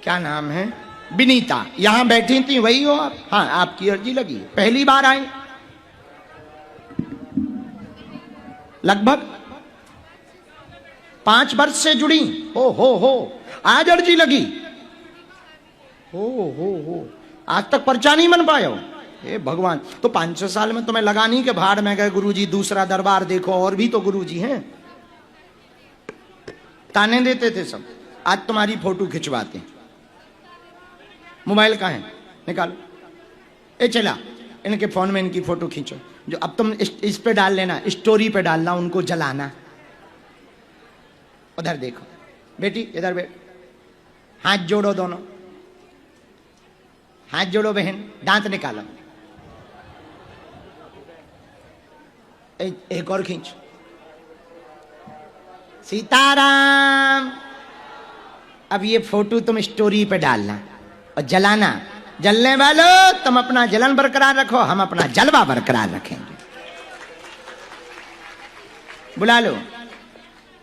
क्या नाम है, विनीता, यहां बैठी थी, वही हो आप? हाँ, आपकी अर्जी लगी, पहली बार आई, लगभग 5 वर्ष से जुड़ी। हो आज अर्जी लगी। हो आज तक पर्चा नहीं बन पाया हो? हे भगवान, तो 500 साल में तुम्हें लगा नहीं कि भाड़ में गए गुरुजी, दूसरा दरबार देखो, और भी तो गुरुजी हैं। ताने देते थे सब, आज तुम्हारी फोटो खिंचवाते। मोबाइल कहाँ है, निकालो। ए चला, इनके फोन में इनकी फोटो खींचो, जो अब तुम इस पे डाल लेना, स्टोरी पे डालना, उनको जलाना। उधर देखो बेटी, इधर बैठ, हाथ जोड़ो दोनों, हाथ जोड़ो बहन, दांत निकालो। एक और खींच। सीताराम। अब ये फोटो तुम स्टोरी पे डालना और जलाना। जलने वालों, तुम अपना जलन बरकरार रखो, हम अपना जलवा बरकरार रखेंगे। बुला लो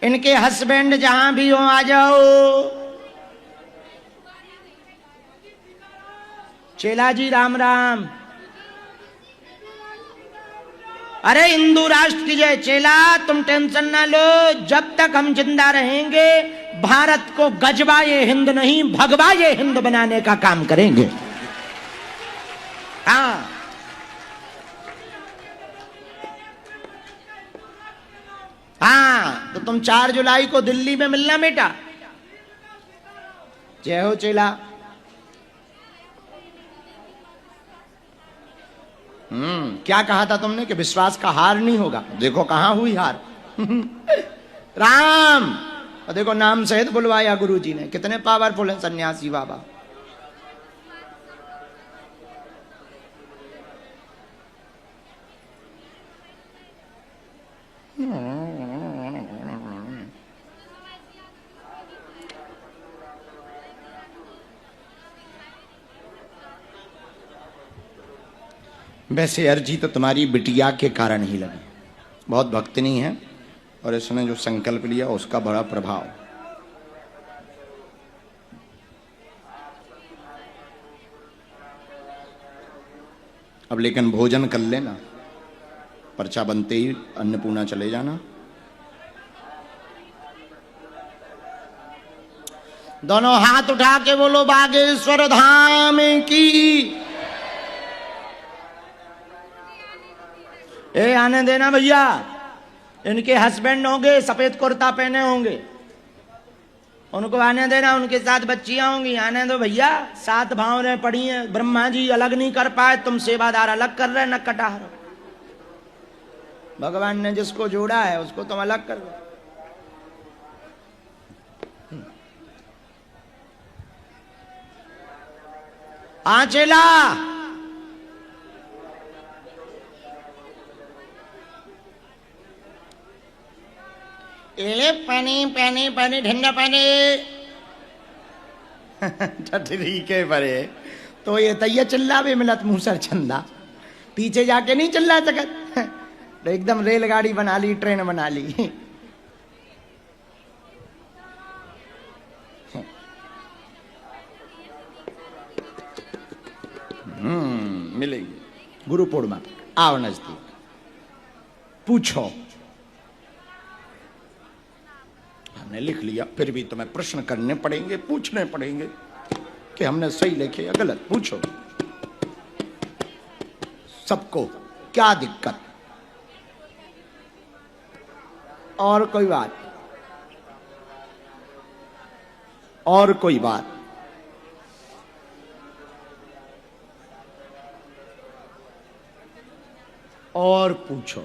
इनके हस्बैंड, जहां भी हो आ जाओ। चेला जी राम राम। अरे हिंदू राष्ट्र की जय। चेला तुम टेंशन ना लो, जब तक हम जिंदा रहेंगे भारत को गजबा ये हिंद नहीं, भगवा ये हिंद बनाने का काम करेंगे। हाँ, हाँ, तो तुम 4 जुलाई को दिल्ली में मिलना बेटा। जय हो चेला। क्या कहा था तुमने कि विश्वास का हार नहीं होगा? देखो कहां हुई हार। राम। और देखो नाम सहित बुलवाया गुरुजी ने, कितने पावरफुल हैं सन्यासी बाबा। वैसे अर्जी तो तुम्हारी बिटिया के कारण ही लगी, बहुत भक्तिनी है और इसने जो संकल्प लिया उसका बड़ा प्रभाव। अब लेकिन भोजन कर लेना, पर्चा बनते ही अन्नपूर्णा चले जाना। दोनों हाथ उठा के बोलो बागेश्वर धाम की। ए आने देना भैया, इनके हस्बैंड होंगे, सफेद कुर्ता पहने होंगे, उनको आने देना, उनके साथ बच्चियां होंगी, आने दो भैया। 7 भावनें पड़ी हैं, ब्रह्मा जी अलग नहीं कर पाए, तुम सेवादार अलग कर रहे, न कटाह। भगवान ने जिसको जोड़ा है उसको तुम अलग कर दो। चेला। पानी पानी पानी, ठंडा पानी। ठीक है परे तो ये तैया चिल्ला भी मिलत मुंह सर चंदा, पीछे जाके नहीं चिल्ला सकत। तो एकदम रेलगाड़ी बना ली, ट्रेन बना ली। मिलेगी गुरु पूर्णिमा। आओ नजदीक, पूछो। हमने लिख लिया, फिर भी तुम्हें प्रश्न करने पड़ेंगे, पूछने पड़ेंगे कि हमने सही लिखे या गलत। पूछो सबको, क्या दिक्कत? और कोई बात? और कोई बात? और पूछो।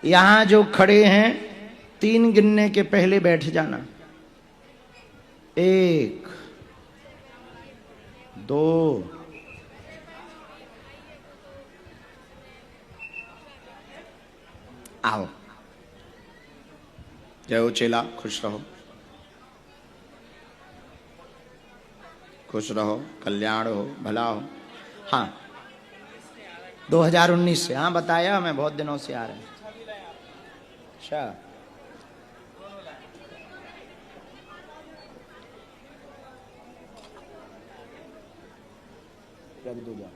यहां जो खड़े हैं 3 गिनने के पहले बैठ जाना। 1 2 आओ। जय हो चेला, खुश रहो, खुश रहो, कल्याण हो, भला हो। हाँ 2019 से, हाँ बताया हमें, बहुत दिनों से आ रहे हैं। अच्छा कर दो जाओ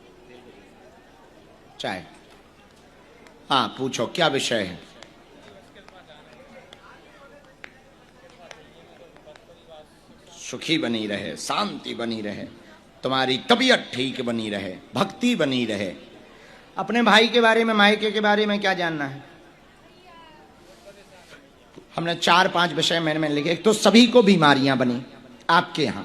चाय। हाँ पूछो क्या विषय है। सुखी बनी रहे, शांति बनी रहे, तुम्हारी तबीयत ठीक बनी रहे, भक्ति बनी रहे। अपने भाई के बारे में, मायके के बारे में क्या जानना है? हमने 4-5 विषय मैंने लिखे। एक तो सभी को बीमारियां बनी, आपके यहां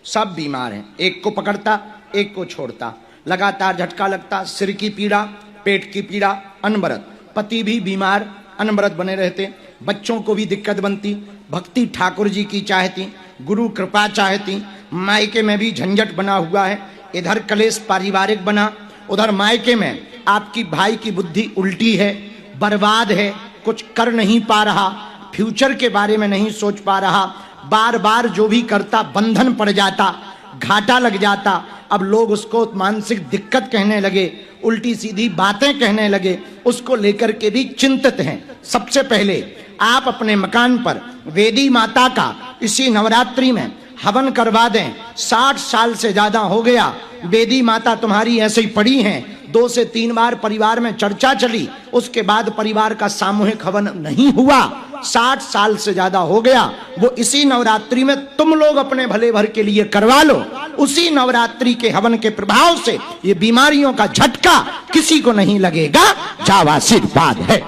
सब बीमार हैं, एक को पकड़ता एक को छोड़ता, लगातार झटका लगता, सिर की पीड़ा, पेट की पीड़ा, अनवरत। पति भी बीमार, अनवरत बने रहते, बच्चों को भी दिक्कत बनती। भक्ति ठाकुर जी की चाहती, गुरु कृपा चाहती, मायके में भी झंझट बना हुआ है, इधर कलेश पारिवारिक बना, उधर मायके में आपकी भाई की बुद्धि उल्टी है, बर्बाद है, कुछ कर नहीं पा रहा, फ्यूचर के बारे में नहीं सोच पा रहा, बार बार जो भी करता बंधन पड़ जाता, घाटा लग जाता। अब लोग उसको मानसिक दिक्कत कहने लगे, उल्टी सीधी बातें कहने लगे, उसको लेकर के भी चिंतित हैं। सबसे पहले आप अपने मकान पर वेदी माता का इसी नवरात्रि में हवन करवा दें। 60 साल से ज्यादा हो गया वेदी माता तुम्हारी ऐसे ही पड़ी हैं, 2 से 3 बार परिवार में चर्चा चली, उसके बाद परिवार का सामूहिक हवन नहीं हुआ। 60 साल से ज्यादा हो गया, वो इसी नवरात्रि में तुम लोग अपने भले भर के लिए करवा लो। उसी नवरात्रि के हवन के प्रभाव से ये बीमारियों का झटका किसी को नहीं लगेगा। जावा आशीर्वाद है।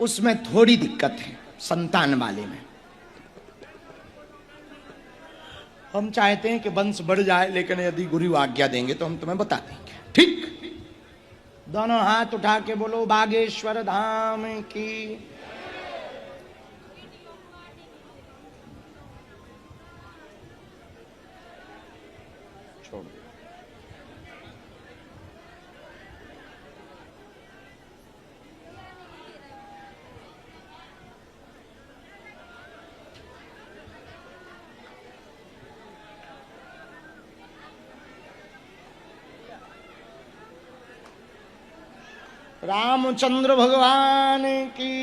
उसमें थोड़ी दिक्कत है संतान वाले में। हम चाहते हैं कि वंश बढ़ जाए, लेकिन यदि गुरु आज्ञा देंगे तो हम तुम्हें बता देंगे। ठीक, दोनों हाथ उठा के बोलो बागेश्वर धाम की। छोड़ दो। रामचंद्र भगवान की।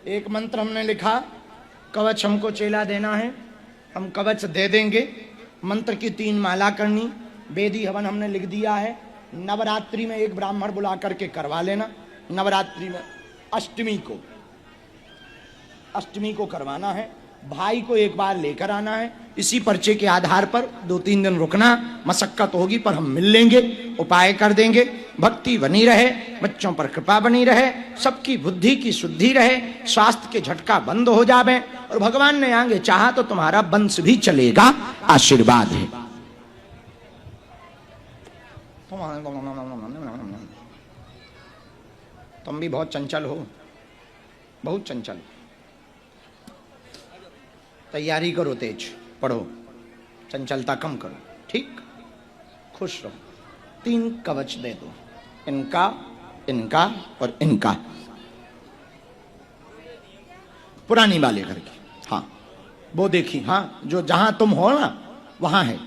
एक मंत्र हमने लिखा, कवच हमको चेला देना है, हम कवच दे देंगे। मंत्र की 3 माला करनी, वेदी हवन हमने लिख दिया है। नवरात्रि में एक ब्राह्मण बुला करके करवा लेना। नवरात्रि में अष्टमी को करवाना है। भाई को एक बार लेकर आना है। इसी पर्चे के आधार पर 2-3 दिन रुकना, मशक्कत होगी पर हम मिल लेंगे, उपाय कर देंगे। भक्ति बनी रहे, बच्चों पर कृपा बनी रहे, सबकी बुद्धि की शुद्धि रहे, स्वास्थ्य के झटका बंद हो जावे, और भगवान ने आगे चाहा तो तुम्हारा वंश भी चलेगा। आशीर्वाद है। तुम भी बहुत चंचल हो, बहुत चंचल। तैयारी करो, तेज पढ़ो, चंचलता कम करो। ठीक, खुश रहो। 3 कवच दे दो, इनका, इनका और इनका। पुरानी वाले घर की, हाँ वो देखी, हाँ जो जहां तुम हो ना वहां है।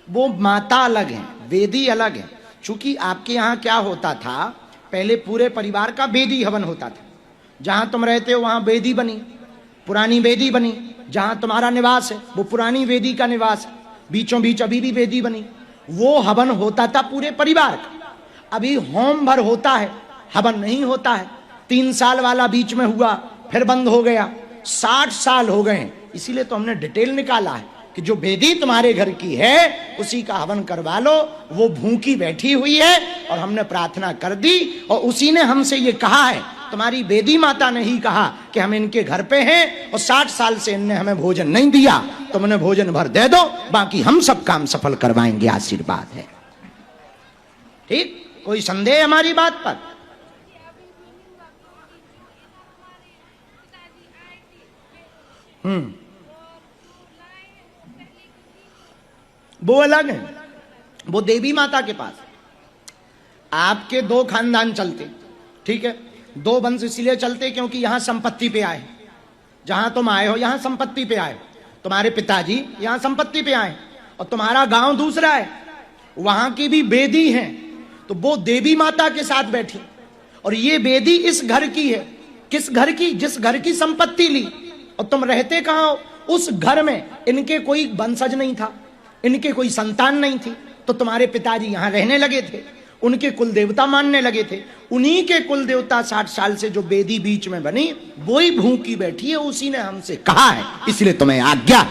वो माता अलग है, वेदी अलग है। चूंकि आपके यहाँ क्या होता था, पहले पूरे परिवार का वेदी हवन होता था। जहां तुम रहते हो वहां वेदी बनी, पुरानी वेदी बनी। जहां तुम्हारा निवास है वो पुरानी वेदी का निवास है, बीचों बीच अभी भी वेदी बनी। वो हवन होता था पूरे परिवार का। अभी होम भर होता है, हवन नहीं होता है। 3 साल वाला बीच में हुआ, फिर बंद हो गया। 60 साल हो गए, इसीलिए तो हमने डिटेल निकाला है कि जो वेदी तुम्हारे घर की है उसी का हवन करवा लो। वो भूखी बैठी हुई है और हमने प्रार्थना कर दी, और उसी ने हमसे ये कहा है, तुम्हारी वेदी माता ने ही कहा कि हम इनके घर पे हैं और 60 साल से इनने हमें भोजन नहीं दिया, तुम उन्हें भोजन भर दे दो, बाकी हम सब काम सफल करवाएंगे। आशीर्वाद है। ठीक, कोई संदेह हमारी बात पर? वो अलग है, वो देवी माता के पास। आपके 2 खानदान चलते, ठीक है, 2 वंश इसलिए चलते क्योंकि यहां संपत्ति पे आए। जहां तुम आए हो यहां संपत्ति पे आए, तुम्हारे पिताजी यहां संपत्ति पे आए, और तुम्हारा गांव दूसरा है, वहां की भी वेदी है। तो वो देवी माता के साथ बैठी, और ये बेदी इस घर की है। किस घर की? जिस घर की संपत्ति ली। और तुम रहते कहां हो? उस घर में इनके कोई वंशज नहीं था, इनके कोई संतान नहीं थी, तो तुम्हारे पिताजी यहां रहने लगे थे, उनके कुल देवता मानने लगे थे। उन्हीं के कुल देवता 60 साल से जो बेदी बीच में बनी, वही भूखी बैठी है, उसी ने हमसे कहा है, इसलिए तुम्हें आज्ञा।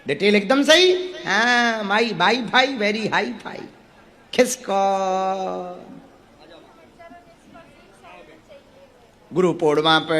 डिटेल एकदम सही। हाँ माई भाई भाई वेरी हाई फाई। किसको? गुरु पूर्णिमा पे